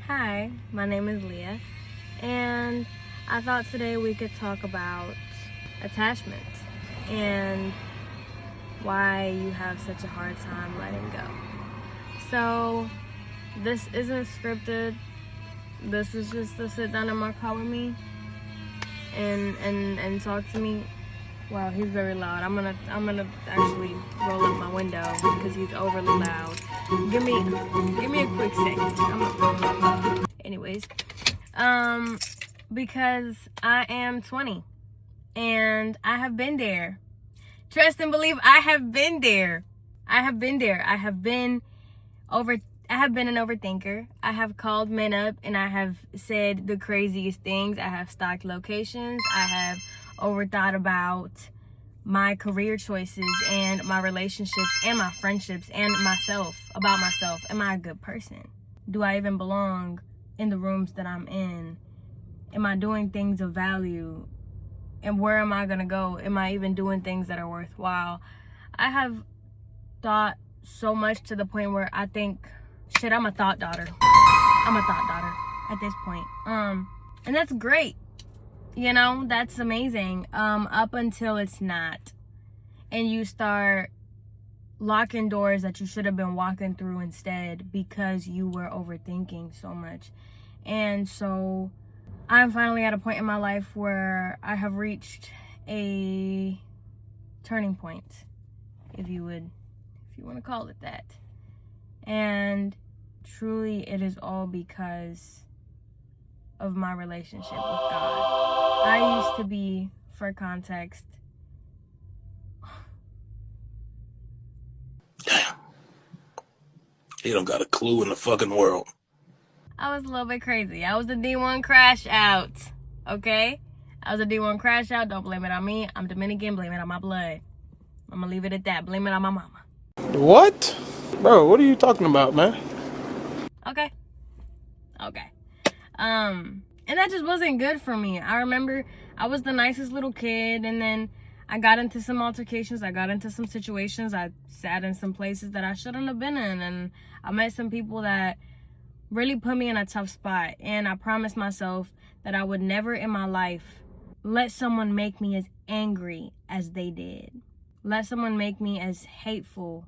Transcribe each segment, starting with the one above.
Hi, my name is Leah, and I thought today we could talk about attachment and why you have such a hard time letting go. So, this isn't scripted. This is just to sit down in my car with me and talk to me. Wow, he's very loud. I'm gonna actually roll up my window because he's overly loud. Give me a quick second. Anyways, because I am 20 and I have been there. Trust and believe, I have been there. I have been an overthinker. I have called men up and I have said the craziest things. I have stalked locations. I have overthought about my career choices and my relationships and my friendships and about myself. Am I a good person? Do I even belong in the rooms that I'm in? Am I doing things of value? And where am I gonna go? Am I even doing things that are worthwhile? I have thought so much to the point where I think, shit, I'm a thought daughter at this point. And that's great. That's amazing. Up until it's not. And you start locking doors that you should have been walking through instead because you were overthinking so much. And so I'm finally at a point in my life where I have reached a turning point, if you want to call it that. And truly it is all because of my relationship with God. I used to be, for context, Damn. He don't got a clue in the fucking world. I was a little bit crazy. I was a D1 crash out, okay? I was a D1 crash out. Don't blame it on me. I'm Dominican. Blame it on my blood. I'm gonna leave it at that. Blame it on my mama. What? Bro, what are you talking about, man? Okay. And that just wasn't good for me. I remember I was the nicest little kid, and then I got into some altercations. I got into some situations. I sat in some places that I shouldn't have been in, and I met some people that really put me in a tough spot. And I promised myself that I would never in my life let someone make me as angry as they did. Let someone make me as hateful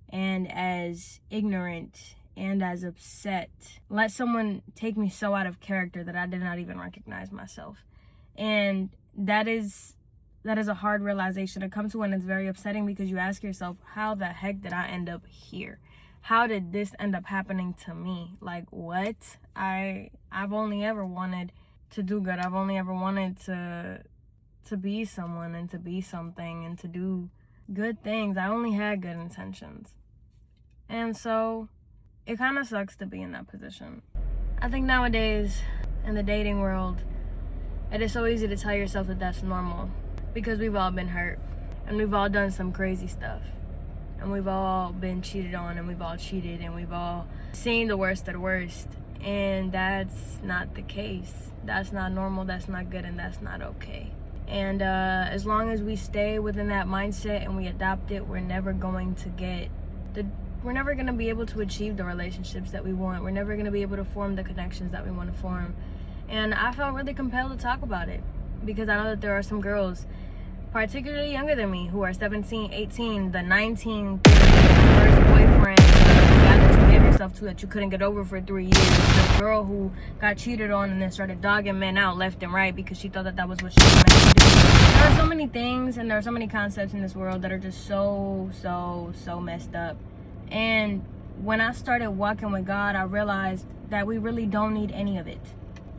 and as ignorant and as upset. Let someone take me so out of character that I did not even recognize myself. And that is a hard realization to come to, and it's very upsetting because you ask yourself, how the heck did I end up here? How did this end up happening to me? Like, what? I've only ever wanted to do good. I've only ever wanted to be someone and to be something and to do good things. I only had good intentions. And so it kind of sucks to be in that position. I think nowadays in the dating world, it is so easy to tell yourself that that's normal because we've all been hurt and we've all done some crazy stuff and we've all been cheated on and we've all cheated and we've all seen the worst of the worst. And that's not the case. That's not normal, that's not good, and that's not okay. And as long as we stay within that mindset and we adopt it, we're never going to be able to achieve the relationships that we want. We're never going to be able to form the connections that we want to form. And I felt really compelled to talk about it because I know that there are some girls, particularly younger than me, who are 17, 18, the 19, first boyfriend, the guy that you gave yourself to that you couldn't get over for 3 years, the girl who got cheated on and then started dogging men out left and right because she thought that was what she was meant to do. There are so many things and there are so many concepts in this world that are just so messed up. And when I started walking with God, I realized that we really don't need any of it.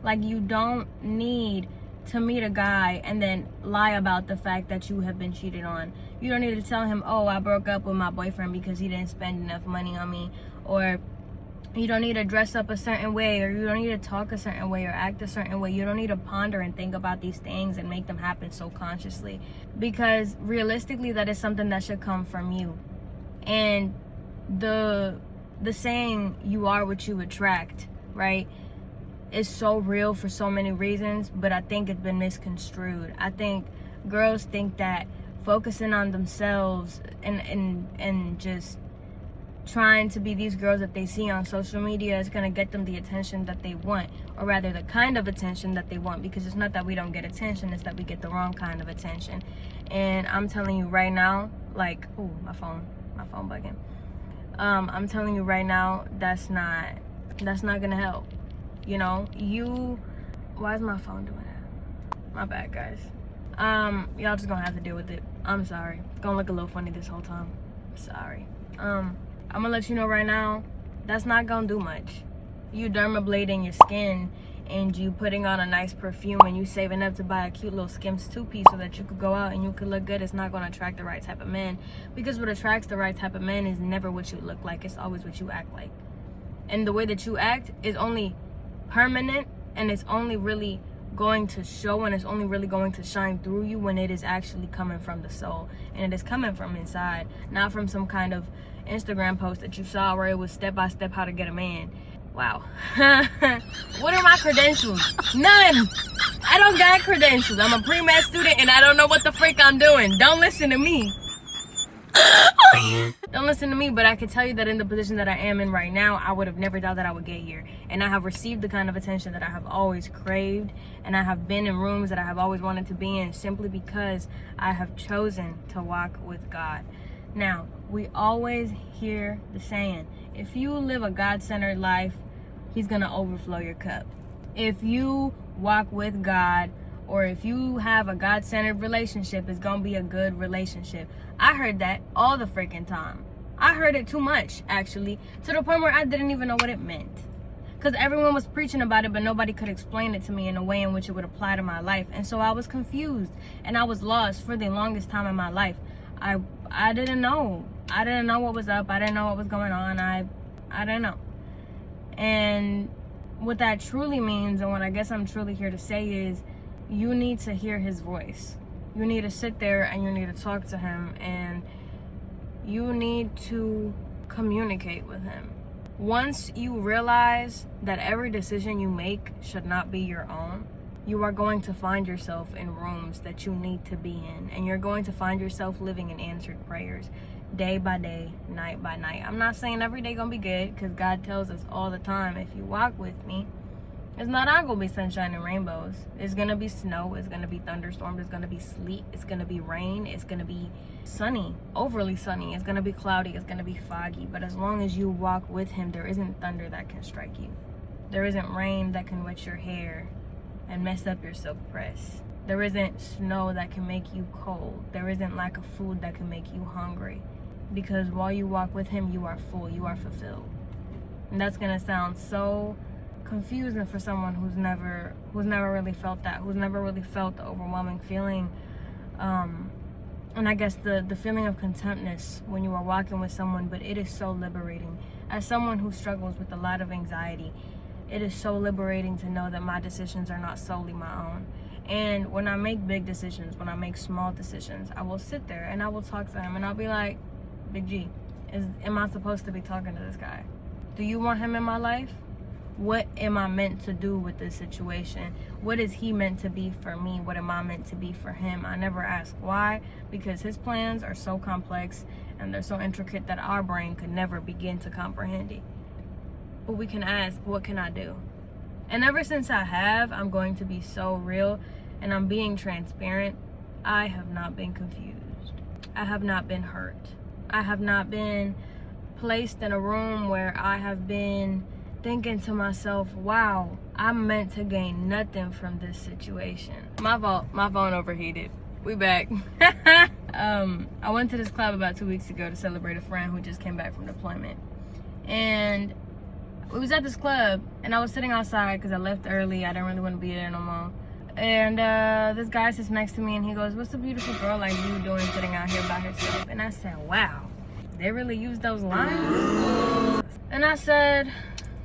Like, you don't need to meet a guy and then lie about the fact that you have been cheated on. You don't need to tell him, oh, I broke up with my boyfriend because he didn't spend enough money on me. Or you don't need to dress up a certain way, or you don't need to talk a certain way or act a certain way. You don't need to ponder and think about these things and make them happen so consciously. Because realistically, that is something that should come from you. And the saying, you are what you attract, right, is so real for so many reasons, but I think it's been misconstrued. I think girls think that focusing on themselves and just trying to be these girls that they see on social media is going to get them the attention that they want, or rather the kind of attention that they want, because it's not that we don't get attention, it's that we get the wrong kind of attention. And I'm telling you right now, like, ooh, my phone bugging. I'm telling you right now, that's not gonna help. You know, why is my phone doing that? My bad, guys. Y'all just gonna have to deal with it. I'm sorry. It's gonna look a little funny this whole time. Sorry. I'm gonna let you know right now, that's not gonna do much. You dermablading your skin and you putting on a nice perfume and you saving up to buy a cute little Skims 2-piece so that you could go out and you could look good, it's not gonna attract the right type of men. Because what attracts the right type of men is never what you look like, it's always what you act like. And the way that you act is only permanent, and it's only really going to show, and it's only really going to shine through you when it is actually coming from the soul, and it is coming from inside, not from some kind of Instagram post that you saw where it was step-by-step how to get a man. Wow. What are my credentials? None. I don't got credentials. I'm a pre-med student and I don't know what the freak I'm doing. Don't listen to me. Don't listen to me, but I can tell you that in the position that I am in right now, I would have never thought that I would get here. And I have received the kind of attention that I have always craved, and I have been in rooms that I have always wanted to be in simply because I have chosen to walk with God. Now, we always hear the saying, if you live a God-centered life, He's gonna overflow your cup. If you walk with God, or if you have a God-centered relationship, it's gonna be a good relationship. I heard that all the freaking time. I heard it too much, actually, to the point where I didn't even know what it meant. Because everyone was preaching about it, but nobody could explain it to me in a way in which it would apply to my life. And so I was confused, and I was lost for the longest time in my life. I didn't know. I didn't know what was up. I didn't know what was going on. I didn't know. And what that truly means, and what I guess I'm truly here to say is, you need to hear His voice. You need to sit there and you need to talk to Him, and you need to communicate with Him. Once you realize that every decision you make should not be your own, you are going to find yourself in rooms that you need to be in, and you're going to find yourself living in answered prayers day by day, night by night. I'm not saying every day gonna be good, because God tells us all the time, if you walk with me, it's not all gonna be sunshine and rainbows. It's gonna be snow, it's gonna be thunderstorms, it's gonna be sleet, it's gonna be rain, it's gonna be sunny, overly sunny, it's gonna be cloudy, it's gonna be foggy. But as long as you walk with Him, there isn't thunder that can strike you. There isn't rain that can wet your hair and mess up your silk press. There isn't snow that can make you cold. There isn't lack of food that can make you hungry. Because while you walk with Him, you are full, you are fulfilled. And that's gonna sound so confusing for someone who's never really felt that, who's never really felt the overwhelming feeling, and I guess the feeling of contentness when you are walking with someone. But it is so liberating. As someone who struggles with a lot of anxiety, it is so liberating to know that my decisions are not solely my own. And when I make big decisions, when I make small decisions, I will sit there and I will talk to Him, and I'll be like, Big G, am I supposed to be talking to this guy? Do you want him in my life? What am I meant to do with this situation? What is He meant to be for me? What am I meant to be for Him? I never ask why, because His plans are so complex and they're so intricate that our brain could never begin to comprehend it. But we can ask, what can I do? And ever since I'm going to be so real, and I'm being transparent, I have not been confused. I have not been hurt. I have not been placed in a room where I have been thinking to myself, wow, I'm meant to gain nothing from this situation. My fault, my phone overheated. We back. I went to this club about 2 weeks ago to celebrate a friend who just came back from deployment. And we was at this club, and I was sitting outside because I left early. I didn't really want to be there no more. And this guy sits next to me and he goes, what's a beautiful girl like you doing sitting out here by herself? And I said, wow, they really use those lines? And I said,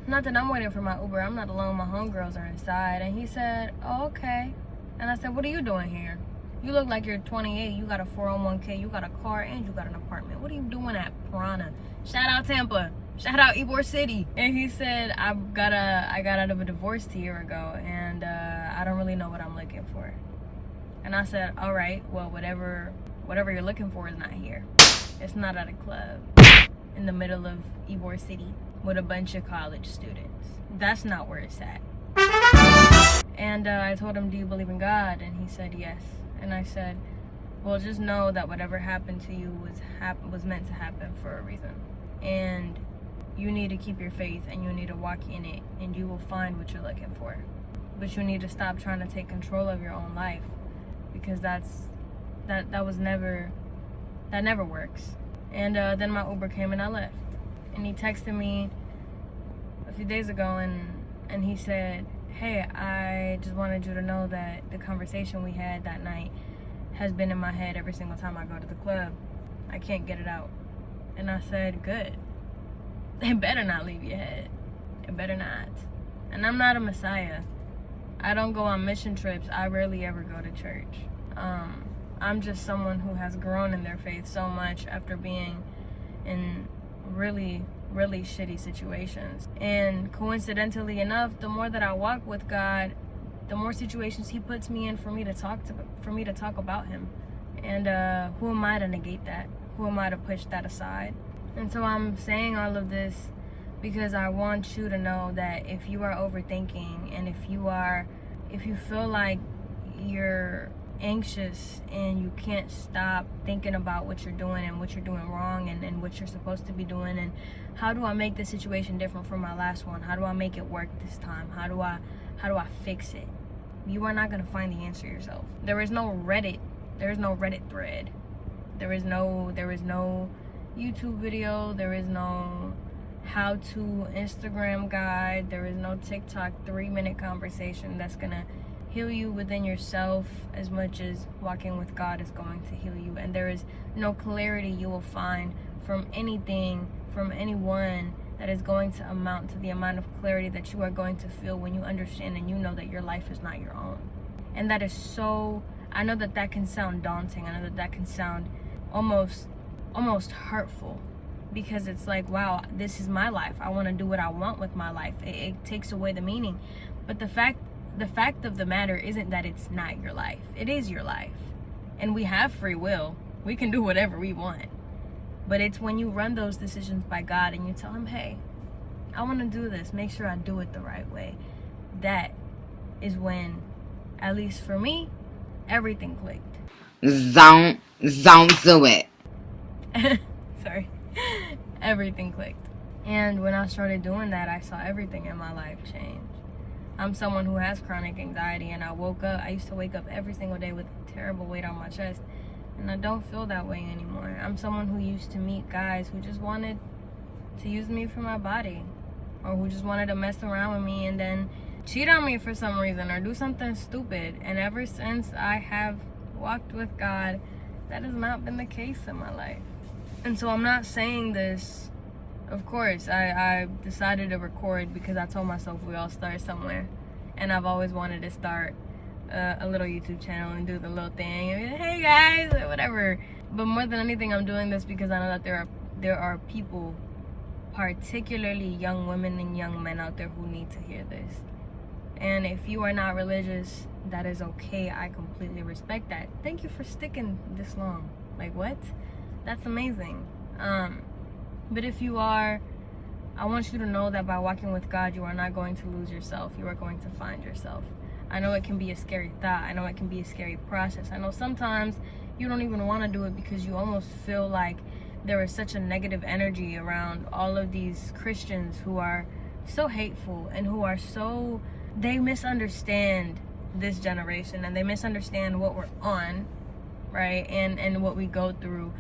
not that I'm waiting for my Uber, I'm not alone, my homegirls are inside. And he said, oh, okay. And I said, what are you doing here? You look like you're 28, you got a 401k, you got a car, and you got an apartment. What are you doing at Piranha? Shout out Tampa. Shout out Ybor City. And he said, I got out of a divorce a year ago, and I don't really know what I'm looking for. And I said, all right, well, whatever you're looking for is not here. It's not at a club. in the middle of Ybor City with a bunch of college students. That's not where it's at. And I told him, do you believe in God? And he said yes. And I said, well, just know that whatever happened to you was meant to happen for a reason. And you need to keep your faith, and you need to walk in it, and you will find what you're looking for. But you need to stop trying to take control of your own life, because that never works. And then my Uber came and I left. And he texted me a few days ago and he said, hey, I just wanted you to know that the conversation we had that night has been in my head every single time I go to the club. I can't get it out. And I said, good. It better not leave your head. It better not. And I'm not a messiah. I don't go on mission trips. I rarely ever go to church. I'm just someone who has grown in their faith so much after being in really, really shitty situations. And coincidentally enough, the more that I walk with God, the more situations he puts me in for me to talk about him. And who am I to negate that? Who am I to push that aside? And so I'm saying all of this because I want you to know that if you are overthinking, and if you feel like you're anxious and you can't stop thinking about what you're doing and what you're doing wrong and what you're supposed to be doing, and how do I make this situation different from my last one? How do I make it work this time? How do I fix it? You are not going to find the answer yourself. There is no Reddit thread. There is no YouTube video. There is no how-to Instagram guide. There is no TikTok 3-minute conversation that's gonna heal you within yourself as much as walking with God is going to heal you. And there is no clarity you will find from anything, from anyone, that is going to amount to the amount of clarity that you are going to feel when you understand and you know that your life is not your own. And that is so, I know that can sound daunting. I know that can sound almost hurtful, because it's like, wow, this is my life. I want to do what I want with my life. It takes away the meaning. But the fact of the matter isn't that it's not your life. It is your life. And we have free will. We can do whatever we want. But it's when you run those decisions by God and you tell him, hey, I want to do this. Make sure I do it the right way. That is when, at least for me, everything clicked. Don't do it. Sorry. Everything clicked. And when I started doing that, I saw everything in my life change. I'm someone who has chronic anxiety, and I used to wake up every single day with a terrible weight on my chest, and I don't feel that way anymore. I'm someone who used to meet guys who just wanted to use me for my body, or who just wanted to mess around with me and then cheat on me for some reason or do something stupid. And ever since I have walked with God, that has not been the case in my life. And so I'm not saying this, of course, I decided to record because I told myself we all start somewhere. And I've always wanted to start a little YouTube channel and do the little thing. Hey guys, or whatever. But more than anything, I'm doing this because I know that there are people, particularly young women and young men out there, who need to hear this. And if you are not religious, that is okay. I completely respect that. Thank you for sticking this long. Like, what? That's amazing. But if you are, I want you to know that by walking with God, you are not going to lose yourself. You are going to find yourself. I know it can be a scary thought. I know it can be a scary process. I know sometimes you don't even want to do it because you almost feel like there is such a negative energy around all of these Christians who are so hateful and who are so, they misunderstand this generation and they misunderstand what we're on, right? And what we go through,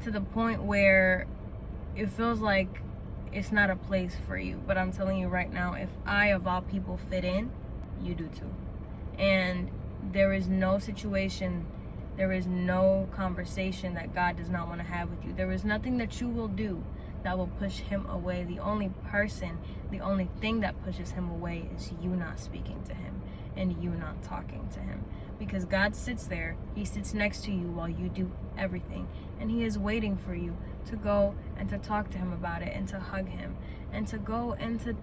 to the point where it feels like it's not a place for you. But I'm telling you right now, if I, of all people, fit in, you do too. And there is no situation, there is no conversation that God does not want to have with you. There is nothing that you will do that will push him away. The only thing that pushes him away is you not speaking to him and you not talking to him. Because God sits there, he sits next to you while you do everything, and he is waiting for you to go and to talk to him about it, and to hug him, and to go and to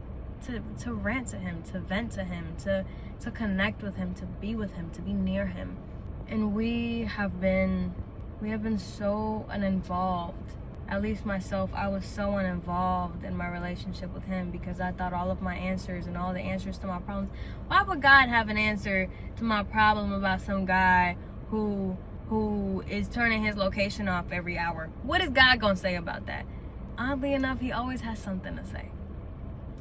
rant to him, to vent to him, to connect with him, to be with him, to be near him. And we have been so uninvolved at least myself, I was so uninvolved in my relationship with him because I thought all of my answers and all the answers to my problems. Why would God have an answer to my problem about some guy who is turning his location off every hour? What is God gonna say about that? Oddly enough, he always has something to say.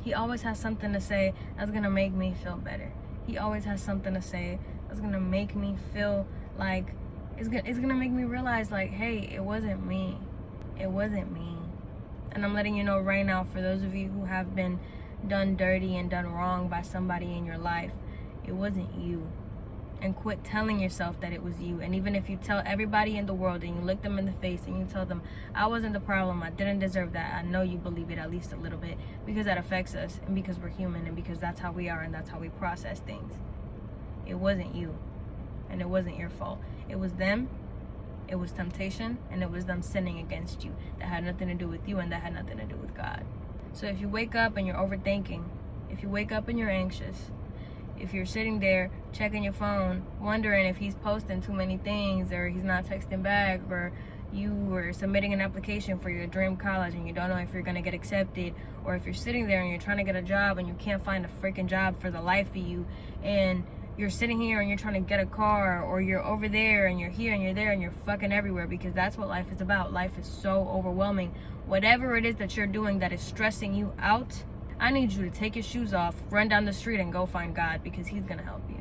He always has something to say that's gonna make me feel better. He always has something to say that's gonna make me feel like it's gonna make me realize, like, hey, it wasn't me. It wasn't me. And I'm letting you know right now, for those of you who have been done dirty and done wrong by somebody in your life, it wasn't you. And quit telling yourself that it was you. And even if you tell everybody in the world and you look them in the face and you tell them, I wasn't the problem, I didn't deserve that, I know you believe it at least a little bit, because that affects us and because we're human and because that's how we are and that's how we process things. It wasn't you. And it wasn't your fault. It was them. It was temptation, and it was them sinning against you. That had nothing to do with you, and that had nothing to do with God. So if you wake up and you're overthinking, if you wake up and you're anxious, if you're sitting there checking your phone, wondering if he's posting too many things or he's not texting back, or you were submitting an application for your dream college and you don't know if you're going to get accepted, or if you're sitting there and you're trying to get a job and you can't find a freaking job for the life of you, and you're sitting here and you're trying to get a car, or you're over there and you're here and you're there and you're fucking everywhere, because that's what life is about. Life is so overwhelming. Whatever it is that you're doing that is stressing you out, I need you to take your shoes off, run down the street and go find God, because he's going to help you.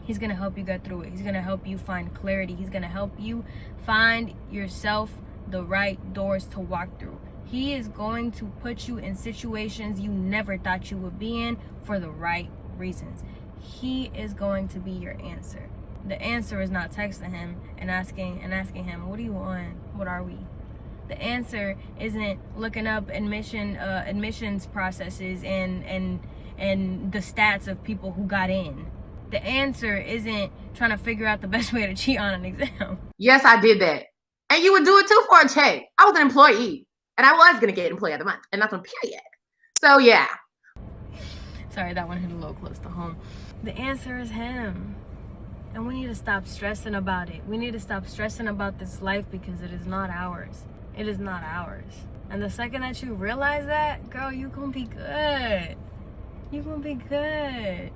He's going to help you get through it. He's going to help you find clarity. He's going to help you find yourself the right doors to walk through. He is going to put you in situations you never thought you would be in for the right reasons. He is going to be your answer. The answer is not texting him and asking him, what do you want? What are we? The answer isn't looking up admissions processes and the stats of people who got in. The answer isn't trying to figure out the best way to cheat on an exam. Yes, I did that. And you would do it too for a check. I was an employee. And I was going to get employee of the month. And that's on period. So, yeah. Sorry, that one hit a little close to home. The answer is him. And we need to stop stressing about it. We need to stop stressing about this life, because it is not ours. It is not ours. And the second that you realize that, girl, you gonna be good. You gonna be good.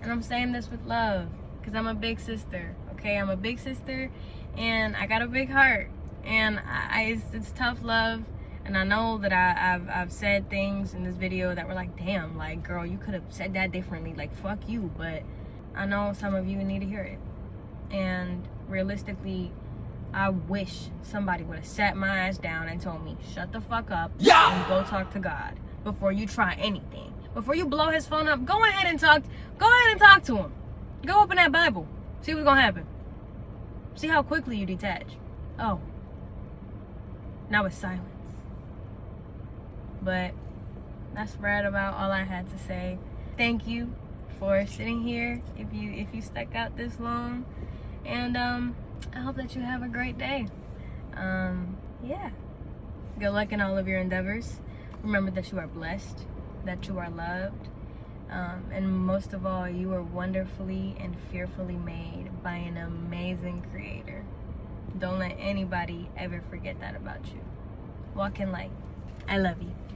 And I'm saying this with love, because I'm a big sister. Okay, I'm a big sister, and I got a big heart. And it's tough love. And I know that I've said things in this video that were like, damn, like, girl, you could have said that differently. Like, fuck you. But I know some of you need to hear it. And realistically, I wish somebody would have sat my ass down and told me, shut the fuck up and go talk to God before you try anything. Before you blow his phone up, go ahead and talk to him. Go open that Bible. See what's gonna happen. See how quickly you detach. Oh. Now it's silence. But that's right about all I had to say. Thank you for sitting here if you stuck out this long. And I hope that you have a great day. Yeah. Good luck in all of your endeavors. Remember that you are blessed, that you are loved, and most of all, you are wonderfully and fearfully made by an amazing creator. Don't let anybody ever forget that about you. Walk in light. I love you.